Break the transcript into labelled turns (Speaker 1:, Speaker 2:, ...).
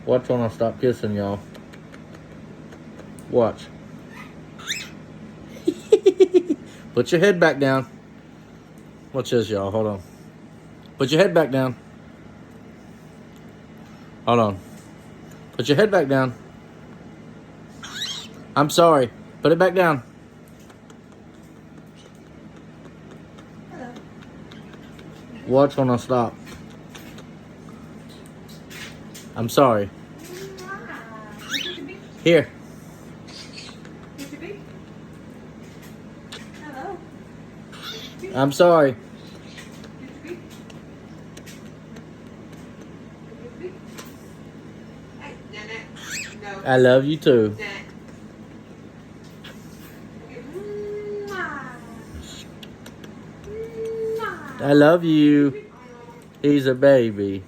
Speaker 1: Watch when I stop kissing y'all. Watch. Put your head back down. Watch this, y'all. Hold on. Put your head back down. Hold on. Put your head back down. I'm sorry. Put it back down.
Speaker 2: Hello.
Speaker 1: Watch when I stop. I'm sorry. Here.
Speaker 2: Hello.
Speaker 1: I'm sorry.
Speaker 2: No.
Speaker 1: I love you too. I love you. He's a baby.